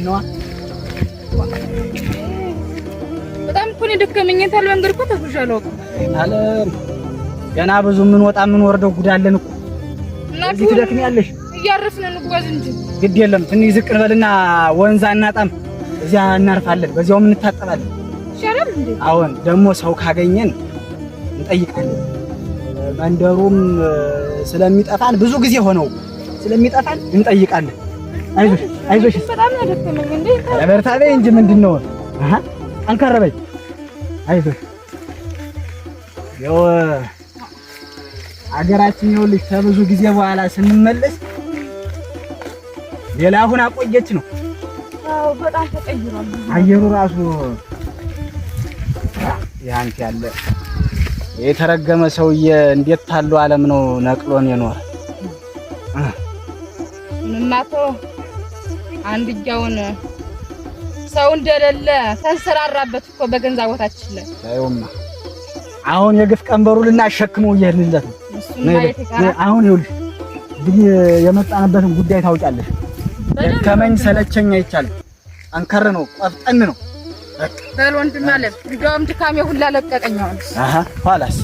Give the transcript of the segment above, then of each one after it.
ነው በጣም እኮ ነው ደከመኝ ታል መንገድ እኮ ተጉዣለሁ አለ ገና ብዙ ምን ወጣ ምን ወርደው ጉዳለን እኮ እዚህ ትደክሚያለሽ እያረፍን እንጓዝ እንጂ ግድ የለም ትንሽ ዝቅ እንበልና ወንዝ አናጣም እዚያ እናርፋለን በዚያው ምን እንታጠባለን ይሻላል እንዴ አሁን ደግሞ ሰው ካገኘን እንጠይቃለን መንደሩም ስለሚጠፋን ብዙ ጊዜ ሆነው ስለሚጠፋን እንጠይቃለን አይዞሽ በጣም ነው ደከመኝ እንዴ ለበርታ በይ እንጂ ምንድነው አሃ አንከር በይ አይዞሽ ያው አገራችን ይኸውልሽ ከብዙ ጊዜ በኋላ ስንመለስ ሌላ አሁን አቆየች ነው አዎ በጣም ተቀይሯል አየሩ ራሱ ያንተ ያለ የተረገመ ሰውዬ እንዴት ታሉ ዓለም ነው ነቅሎን የኖረ ምንማቶ አንድጃውን ሰው እንደሌለ ተንሰራራበት እኮ በገንዛ ቦታችን ላይ አይውማ አሁን የግፍ ቀንበሩ ልናሸክመው ይሄንለት ነው አሁን ይኸውልሽ እንግዲህ የመጣንበትን ጉዳይ ታውቂያለሽ ከመኝ ሰለቸኝ አይቻልም አንከር ነው ቆፍጠን ነው በል ወንድም ማለት እንደውም ድካሜ ሁላ ለቀቀኝ አሁን አሃ ኋላስ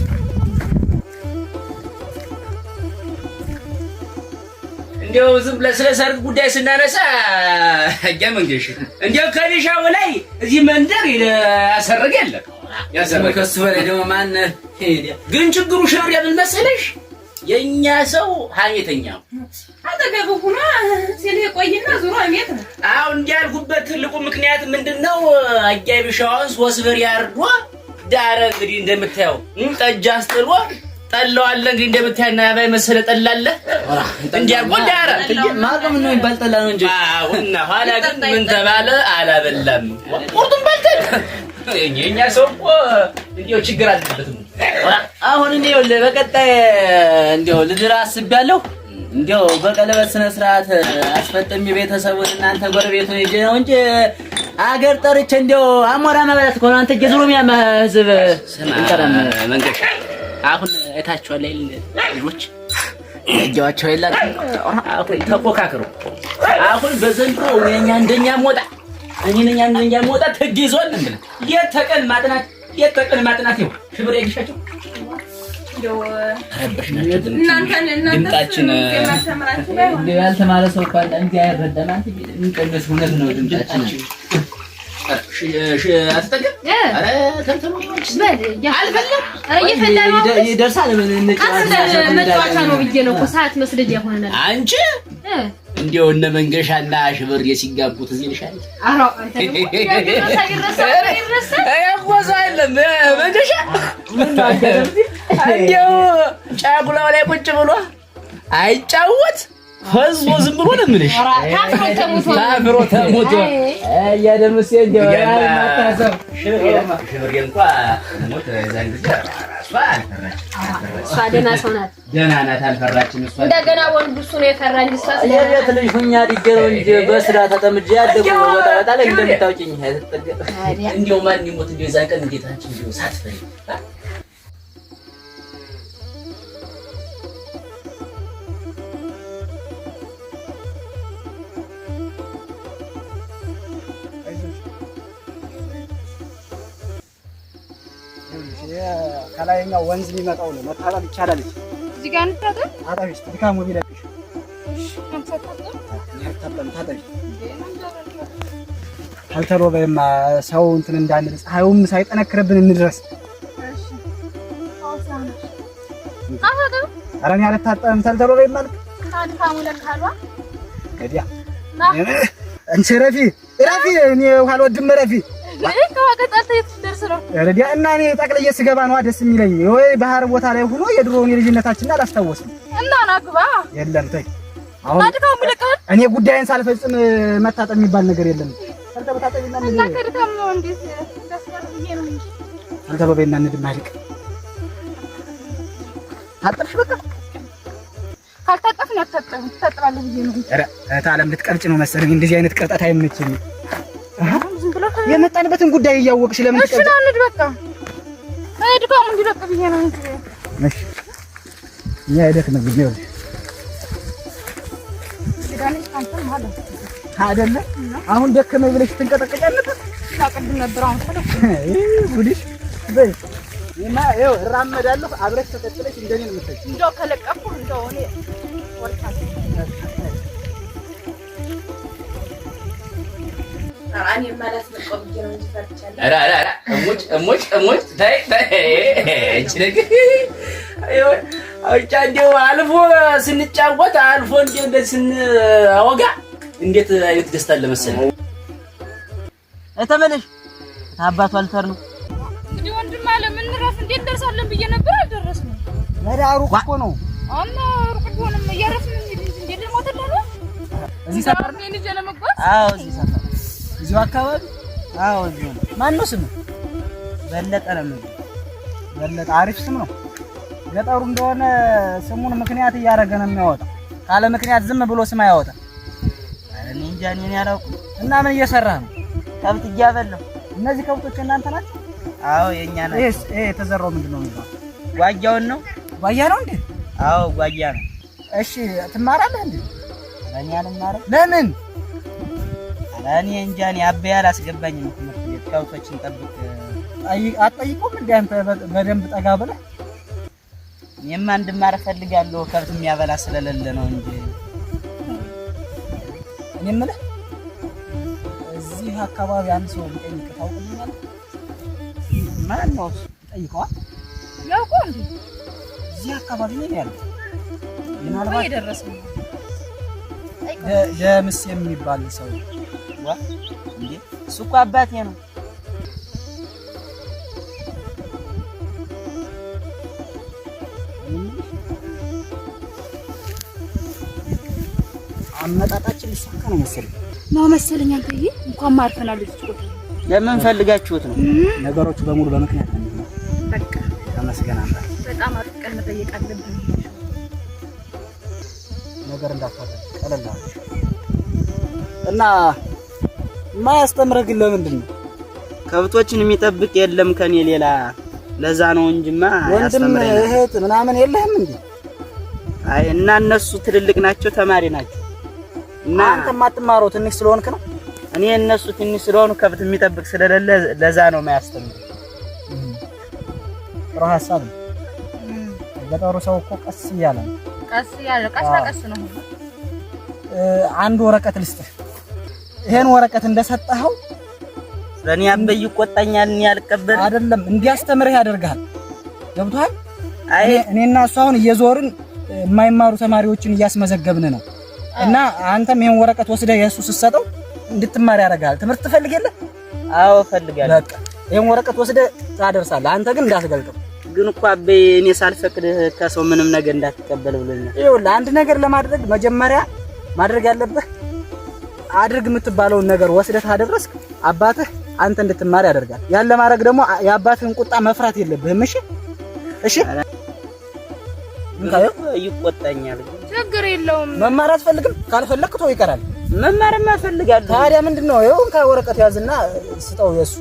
እንዴው ዝም ብለህ ስለ ሰርግ ጉዳይ ስናነሳ አያመንገሽ እንዴው ከሊሻው ላይ እዚህ መንደር ያሰርግ የለም ያሰርግ ከሱ በላይ ደግሞ ማን ግን ችግሩ ሸር ያብል መሰለሽ የኛ ሰው ሀየተኛው አጠገቡ ሆኖ ሲል ቆይና ዙሮ አሜት ነው አው እንዲያልኩበት ትልቁ ምክንያት ምንድነው አያይብሻውን 3 ብር ያርዶ ዳረ እንግዲህ እንደምታየው ጠጅ አስጥሎ ጠላዋለ እንግዲህ እንደምታየና ባይ መሰለ ጠላለ እንዲያርጎ ዳረ ማቀም ነው ይባልጠላ ነው እንጂ አውና ኋላ ግን ምን ተባለ አላበላም ቁርጡን በልተን የኛ ሰው እኮ እንዲያው ችግር አለበት አሁን እንዲያው በቀጣይ እንዲያው ልድራ አስቤያለሁ እንዲያው በቀለበት ስነ ስርዓት አስፈጥም ቤተሰቡን እናንተ ጎረቤቱ ይጀ ነው እንጂ አገር ጠርቼ እንዲያው አሞራ መብላት ኮን አንተ ጀዝሩሚያ ህዝብ እንጠራም መንገሻ አሁን እታቸዋል ልጆች ያጃዋቸው ይላል አሁን ተቆካከሩ አሁን በዘንድሮ የኛ እንደኛ ሞጣ እኔ ነኝ እንደኛ ሞጣ ተግይዟል እንዴ የተቀን ማጥናት ይው ሽብር ያግሻቸው እንደው እናንተን ድምጣችን ያልተማረ ሰው እንኳን እንዴ አይረዳም አንተ እንቀነስ ሁለት ነው ድምጣችን አትጠገብ አረ ተንተኑ አልፈለም ይደርሳል መጫወቻ ነው ብዬ ነው ሰዓት መስደጃ ሆነናል አንቺ እንዴው እነ መንገሻና ሽብር የሲጋቡት እዚህ ልሻል አራ አንተ ይረሳ ያቆዛ አይደለም መንገሻ እንዴው ጫጉላው ላይ ቁጭ ብሎ አይጫወት ህዝቡ ዝም ብሎ ነው ምንሽ ታፍሮ ተሞቶ ያደምስ እንዴው ማታሰብ ሽብር እንኳን ሞት ዛን ጊዜ ሳደና ሰውናት ደህና ናት አልፈራችም እሷ እንደገና ወንዱ እሱ ነው የፈራኝ እሷ የት ልጅ ሁኛ ዲገረው እንጂ በስራ ተጠምጄ ያደጉ ወጣ ላይ እንደምታውቂኝ እንዴው ማን ይሞት እንዴው ዛን ቀን እንዴታችን እንዴው ሳትፈሪ ከላይኛው ወንዝ የሚመጣው ነው መታጠብ ይቻላል እዚህ ጋር እንታጠብ አጣቢስ ድካሙ ቢለቅሽ ካልተሮ በማ ሰው እንትን እንዳንል ፀሐዩም ሳይጠነክርብን እንድረስ አረኛ አልታጠብም ተልተሮ በማል ድካሙ ለካሏ ከዲያ አንቺ ረፊ እኔ ውሃ ወድም ረፊ ከዋቀጣት ደርስ ነው ረዲያ እና እኔ ጠቅለየ ስገባ ነው ደስ የሚለኝ ወይ ባህር ቦታ ላይ ሆኖ የድሮውን የልጅነታችንን አላስታወስም እና ናግባ የለም ተይ አሁን አድካሙ ለካል እኔ ጉዳይን ሳልፈጽም መታጠብ የሚባል ነገር የለም ተልተበታጠብና እና ከድካም ነው እንዴት ደስታዬ ነው እንጂ ተልተበበይና እንድማሪቅ ታጠብሽ በቃ ካልታጠፍን ታጠባለህ ብዬ ነው ኧረ ታለም ልትቀርጭ ነው መሰለኝ እንደዚህ አይነት ቅርጠት አይመችም የመጣንበትን ጉዳይ እያወቅሽ ለምን ትቀርጭ? እሺ አንድ በቃ ድካሙ እንዲለቅ ብዬ ነው እንጂ እሺ ያ አይደክ ነው ቢሆን ዳንስ ካንተም ማለት አይደለ? አሁን ደከመኝ ብለሽ ትንቀጠቀጫለሽ። ታቀድም ነበር አሁን ተለኩ ጉዲሽ በይ ይኸው እራመዳለሁ። አብረሽ ተከትለሽ እንደኔ ነው የምትሄጂ። እንደው ከለቀኩ እንደው እኔ ወርካለሁ። አራኒ ማለት ነው ቆብዬ ነው እንጂ ፈርቻለሁ። ኧረ እሙጭ ተይ እቺ ነገር እንደው አልፎ ስንጫወት አልፎ እንደዚህ ስናወጋ እንዴት አይነት ደስታ አለ መሰለኝ። ተመለሽ አባቱ አልተር ነው እንዴ ወንድም አለ ምን ረፍ እንዴት ደርሳለን ብዬ ነበር አልደረስንም። መዳሩ እኮ ነው አና ሩቅ ሆነም እያረፍን እንዴ ልሞተለ ነው እዚህ ሰፈር ነው እንዴ ለመጓዝ? አዎ እዚህ ሰፈር እዚሁ አካባቢ። አዎ እዚህ ነው። ማን ነው ስሙ? በለጠ ነው። በለጠ አሪፍ ስም ነው። ገጠሩ እንደሆነ ስሙን ምክንያት እያደረገ ነው የሚያወጣው። ካለ ምክንያት ዝም ብሎ ስም አያወጣም። እኔ እንጃ እኔ አላውቅም። እና ምን እየሰራህ ነው? ከብት እያበላሁ። እነዚህ ከብቶች እናንተ ናቸው? አዎ የኛ ናቸው። ይሄ የተዘራው ምንድነው የሚባለው? ጓያውን ነው። ጓያ ነው እንዴ? አዎ ጓያ ነው። እሺ ትማራለህ እንዴ? እኔ አልማርም። ለምን? እኔ እንጃ እኔ አባዬ አላስገባኝም ትምህርት ቤት። ከብቶችን ጠብቅ አትጠይቁም እንዴ አንተ በደንብ ጠጋ ብለህ? እኔማ እንድማር እፈልጋለሁ ከብት የሚያበላ ስለሌለ ነው እንጂ። እኔ የምልህ እዚህ አካባቢ አንድ ሰው ቢጠይቅ ታውቅልኛለህ? ማን ነው ጠይቀዋል? ያውቁ እንዴ? እዚህ አካባቢ ነው ያለው። ምናልባት እየደረስን ነው። ደምስ የሚባል ሰው እንዴ? እሱ እኮ አባቴ ነው። አመጣጣችን ሊሳካ ነው መሰለኝ አንተዬ። እንኳን ማርፈናል ልጅ ቆጥ ለምን ፈልጋችሁት ነው? ነገሮቹ በሙሉ በምክንያት ነው። በቃ ተመስገን አምላክ። በጣም አጥብቀን መጠየቅ አለብን። ነገር እንዳታደርግ ቀለል እና ማያስተምረህ ግን ለምንድን ነው? ከብቶችን የሚጠብቅ የለም ከኔ ሌላ። ለዛ ነው እንጂማ ወንድም እህት ምናምን የለህም እንዴ? አይ እና እነሱ ትልልቅ ናቸው፣ ተማሪ ናቸው። እና አንተ ማትማረው ትንሽ ስለሆንክ ነው። እኔ እነሱ ትንሽ ስለሆኑ ከብት የሚጠብቅ ስለሌለ ለዛ ነው ማያስተምር። ጥሩ ሐሳብ ነው። ገጠሩ ሰው እኮ ቀስ እያለ ነው። ቀስ በቀስ ነው። አንድ ወረቀት ልስጥህ። ይሄን ወረቀት እንደሰጠኸው ለኔ አበይ ይቆጣኛል። እኔ አልቀበል አይደለም እንዲያስተምርህ ያደርጋል። ገብቶሃል? አይ እኔና እሱ አሁን እየዞርን የማይማሩ ተማሪዎችን እያስመዘገብን ነው። እና አንተም ይሄን ወረቀት ወስደህ የሱ ስትሰጠው እንድትማር ያደርጋል። ትምህርት ትፈልጋለህ? አዎ እፈልጋለሁ። በቃ ይሄን ወረቀት ወስደህ ታደርሳለህ። አንተ ግን እንዳትገልጠው። ግን እኮ አበይ እኔ ሳልፈቅድ ከሰው ምንም ነገር እንዳትቀበል ብሎኛል። ይኸውልህ አንድ ነገር ለማድረግ መጀመሪያ ማድረግ ያለብህ አድርግ የምትባለውን ነገር ወስደህ ታደረስክ አባትህ አንተ እንድትማር ያደርጋል። ያን ለማድረግ ደግሞ የአባትህን ቁጣ መፍራት የለብህም። እሺ እንካየው ይቆጣኛል። ችግር የለውም። መማር አትፈልግም? ካልፈለክ ተው ይቀራል። መማርማ እፈልጋለሁ። ታዲያ ምንድነው? ይኸው እንካ ወረቀት ያዝና ስጠው። የሱ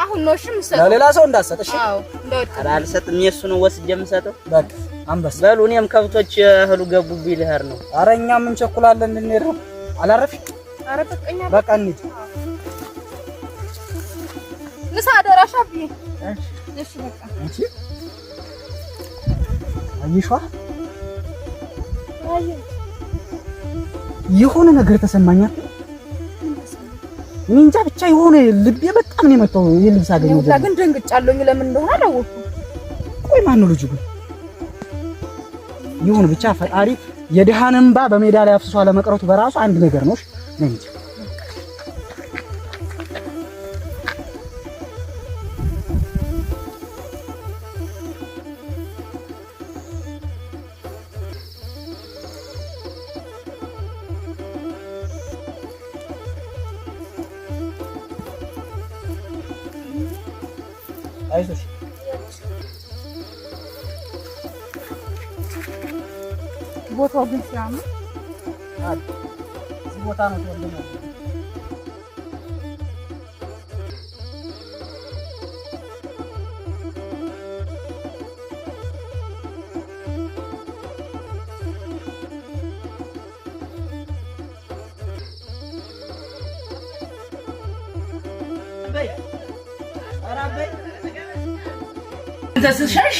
አሁን ነው እሺ የምሰጠው። ለሌላ ሰው እንዳትሰጥ። እሺ አዎ እንደወጣ አልሰጥም። የሱ ነው ወስጄ የምሰጠው። በቃ አንበስ በሉ። እኔም ከብቶች እህሉ ገቡብኝ ልሄድ ነው። ኧረ እኛም እንቸኩላለን እንድንሄድ ነው። አላረፍሽ? ኧረ በቃኛ። በቃ እንሂድ። ንሳ አደራሻብኝ። እሺ በቃ አንቺ አይሽዋ የሆነ ነገር ተሰማኛል። እኔ እንጃ ብቻ የሆነ ልቤ በጣም ነው የመጣው። የልብስ አገኘው ግን ደንግጫለሁ። ለምን እንደሆነ አላወኩም። ቆይ ማን ነው ልጁ ግን? ይሁን ብቻ ፈጣሪ የድሃን እንባ በሜዳ ላይ አፍስሶ አለመቅረቱ በራሱ አንድ ነገር ነው። እንጂ አይዞሽ ቦታው ግን ሲያምር እዚህ ቦታ ነው ተወልደናል። አንተ ስትሸሽ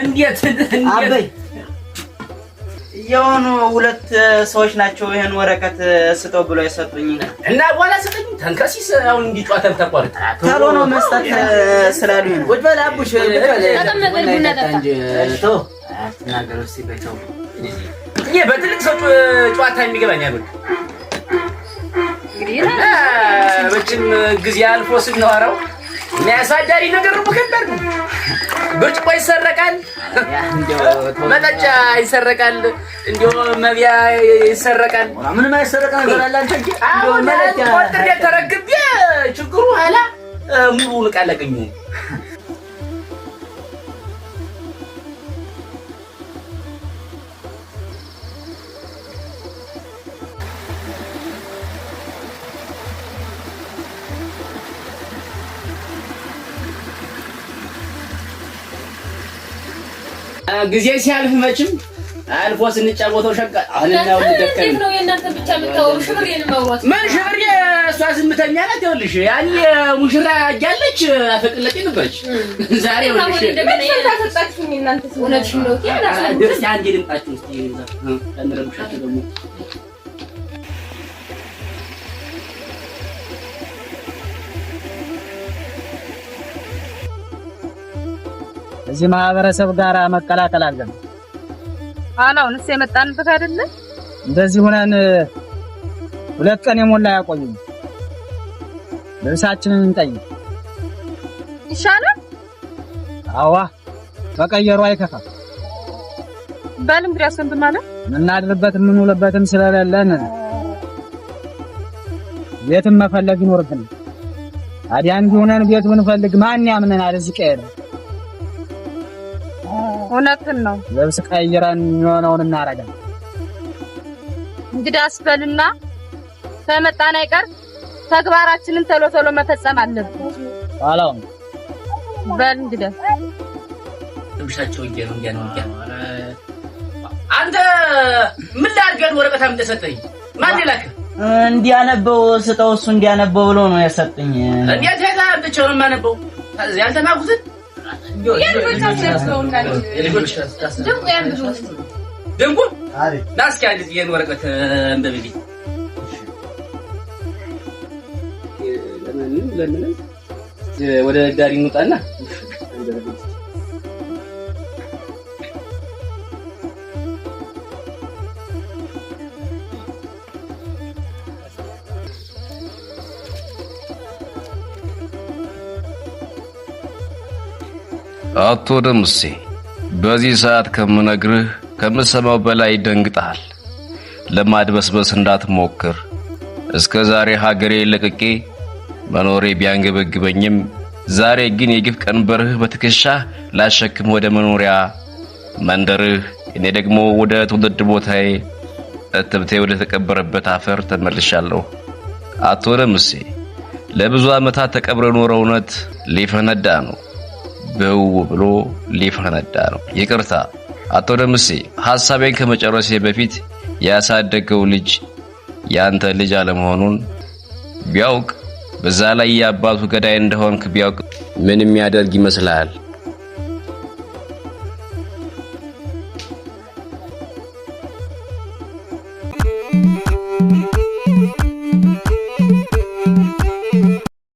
እንዴት አበይ የሆኑ ሁለት ሰዎች ናቸው ይሄን ወረቀት ስጠው ብሎ የሰጡኝ እና በኋላ ሰጠኝ ተንከሲስ አሁን እንዲጫወተን ተቋርጥ ታሎ ነው መስጠት ስላሉኝ ነው። ወደ አቡሽ ተቀመጠ ቡና ጠጣ ቶ አትናገር እስቲ በተው ይሄ በትልቅ ሰው ጨዋታ የሚገባኝ አይደል እንግዲህ በጭም ጊዜ አልፎ ስናወራው የሚያሳዳሪ ነገር ነው ከበር ብርጭቆ ይሰረቃል መጠጫ ይሰረቃል እንዲሁ መብያ ይሰረቃል ምንም አይሰረቃ ነገር አለ አንተ እንዲሁ መለያ ወጥሬ ተረግቤ ችግሩ ኋላ ሙሉውን ቃለቀኙ ጊዜ ሲያልፍ መችም አልፎ ስንጫወተው ሸቃ አሁንናው ልደከም ነው የእናንተ ብቻ የምታወሩ ሽብሬን ማውራት ምን ሽብሬ እሷ ዝምተኛ ናት ይኸውልሽ ያኔ ሙሽራ ያለች አፈቅለጤ ነበረች ዛሬ ይኸውልሽ ታሰጣችሁኝ እናንተ እውነትሽ ነው ደስ አንዴ ልምጣችሁ እስቲ እንደረብሻችሁ ደግሞ እዚህ ማህበረሰብ ጋር መቀላቀል አለን አላውንስ የመጣንበት አይደለ እንደዚህ ሆነን 2 ቀን የሞላ ያቆዩኝ ልብሳችንን እንጠይቅ ይሻላል አዋ በቀየሩ አይከፋም ባልም ድረስን በማለት ምናድርበት ምንውልበትም ስለሌለን ቤትም መፈለግ ይኖርብን ታዲያ እንዲሆነን ቤት ብንፈልግ ማን ያምነናል እዚህ ቀየረ እውነትን ነው ልብስ ቀይረን የሆነውን እናረጋለን እንግዲህ አስበልና ተመጣና አይቀር ተግባራችንን ቶሎ መፈጸም አለብን አላው በል እንግዲህ ትምሻቸው እንዴ ነው አንተ ምን ላድርገን ወረቀት አምጥተህ ሰጠኝ ማን ይላክ እንዲያነበው ስጠው እሱ እንዲያነበው ብሎ ነው ያሰጠኝ እንዴት ታምጥቼው ነው የማነበው ያልተማኩትን ደንቡ ናስኪ አንድ ይሄን ወረቀት አንብብልኝ ለምን ወደ ዳሪ እንውጣና አቶ ደምሴ በዚህ ሰዓት ከምነግርህ ከምሰማው በላይ ደንግጣል ለማድበስበስ እንዳትሞክር እስከዛሬ ሀገሬ ለቅቄ መኖሬ ቢያንገበግበኝም ዛሬ ግን የግፍ ቀንበርህ በትከሻ ላሸክም ወደ መኖሪያ መንደርህ እኔ ደግሞ ወደ ትውልድ ቦታዬ እትብቴ ወደ ተቀበረበት አፈር ተመልሻለሁ አቶ ደምሴ ለብዙ ዓመታት ተቀብረ ኖረው እውነት ሊፈነዳ ነው በው ብሎ ሊፈነዳ ነው ይቅርታ አቶ ደምሴ ሐሳቤን ከመጨረሴ በፊት ያሳደገው ልጅ ያንተ ልጅ አለመሆኑን ቢያውቅ በዛ ላይ ያባቱ ገዳይ እንደሆንክ ቢያውቅ ምን የሚያደርግ ይመስላል